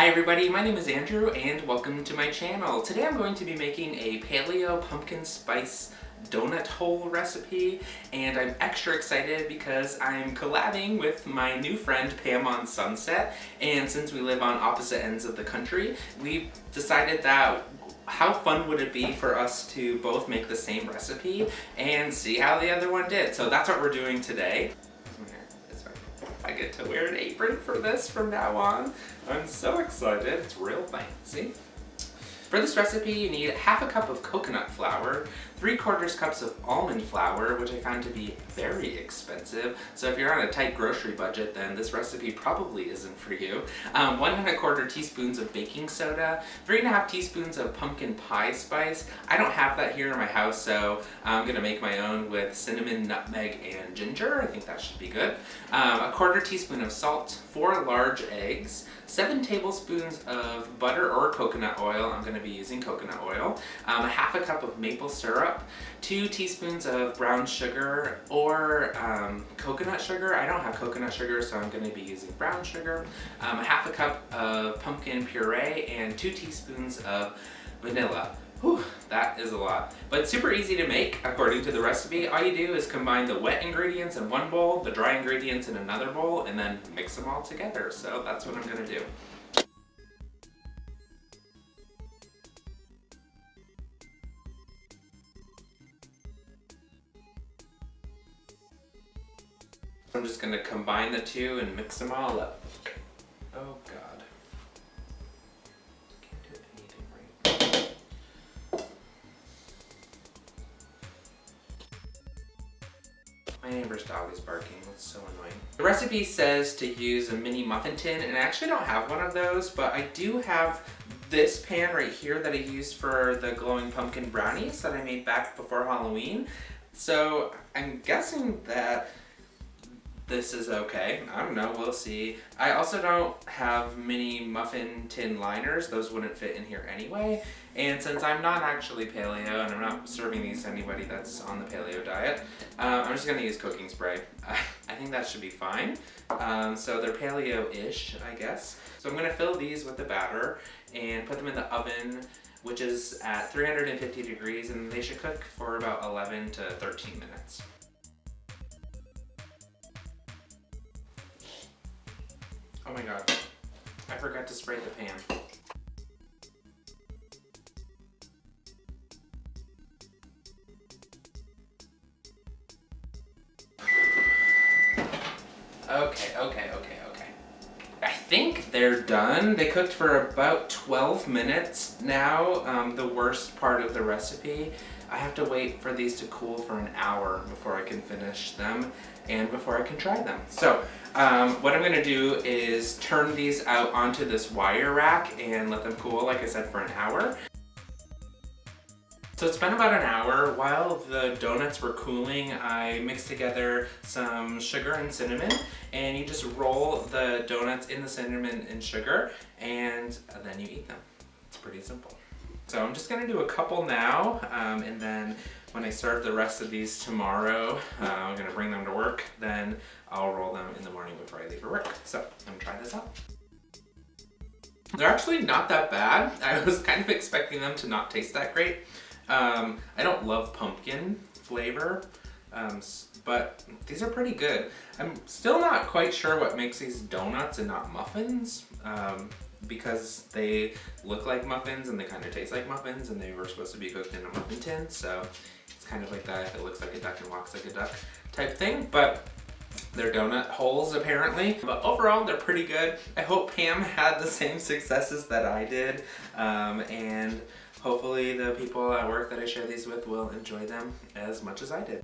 Hi everybody, my name is Andrew and welcome to my channel. Today I'm going to be making a paleo pumpkin spice donut hole recipe, and I'm extra excited because I'm collabing with my new friend PamOnSunset, and since we live on opposite ends of the country, we decided that how fun would it be for us to both make the same recipe and see how the other one did. So that's what we're doing today. I get to wear an apron for this from now on. I'm so excited, it's real fancy. For this recipe, you need half a cup of coconut flour, 3/4 cups of almond flour, which I found to be very expensive. So if you're on a tight grocery budget, then this recipe probably isn't for you. 1¼ teaspoons of baking soda, 3½ teaspoons of pumpkin pie spice. I don't have that here in my house, so I'm gonna make my own with cinnamon, nutmeg, and ginger. I think that should be good. 1/4 teaspoon of salt, 4 large eggs, 7 tablespoons of butter or coconut oil. I'm going to be using coconut oil. 1/2 cup of maple syrup, 2 teaspoons of brown sugar or coconut sugar. I don't have coconut sugar, so I'm going to be using brown sugar. 1/2 cup of pumpkin puree and 2 teaspoons of vanilla. Whew, that is a lot. But it's super easy to make according to the recipe. All you do is combine the wet ingredients in one bowl, the dry ingredients in another bowl, and then mix them all together. So that's what I'm gonna do. I'm just gonna combine the two and mix them all up. Oh God. My neighbor's dog is barking, that's so annoying. The recipe says to use a mini muffin tin, and I actually don't have one of those, but I do have this pan right here that I used for the glowing pumpkin brownies that I made back before Halloween. So I'm guessing that this is okay. I don't know, we'll see. I also don't have mini muffin tin liners. Those wouldn't fit in here anyway. And since I'm not actually paleo and I'm not serving these to anybody that's on the paleo diet, I'm just gonna use cooking spray. I think that should be fine. So they're paleo-ish, I guess. So I'm gonna fill these with the batter and put them in the oven, which is at 350 degrees, and they should cook for about 11 to 13 minutes. Oh my God, I forgot to spray the pan. Okay. I think they're done. They cooked for about 12 minutes now. The worst part of the recipe, I have to wait for these to cool for an hour before I can finish them and before I can try them. So what I'm gonna do is turn these out onto this wire rack and let them cool, like I said, for an hour. So it's been about an hour. While the donuts were cooling, I mixed together some sugar and cinnamon, and you just roll the donuts in the cinnamon and sugar, and then you eat them. It's pretty simple. So I'm just gonna do a couple now, and then when I serve the rest of these tomorrow, I'm gonna bring them to work, then I'll roll them in the morning before I leave for work. So I'm gonna try this out. They're actually not that bad. I was kind of expecting them to not taste that great. I don't love pumpkin flavor, but these are pretty good. I'm still not quite sure what makes these donuts and not muffins, because they look like muffins and they kind of taste like muffins, and they were supposed to be cooked in a muffin tin, so it's kind of like that, if it looks like a duck and walks like a duck type thing, but they're donut holes apparently. But overall, they're pretty good. I hope Pam had the same successes that I did, and hopefully the people at work that I share these with will enjoy them as much as I did.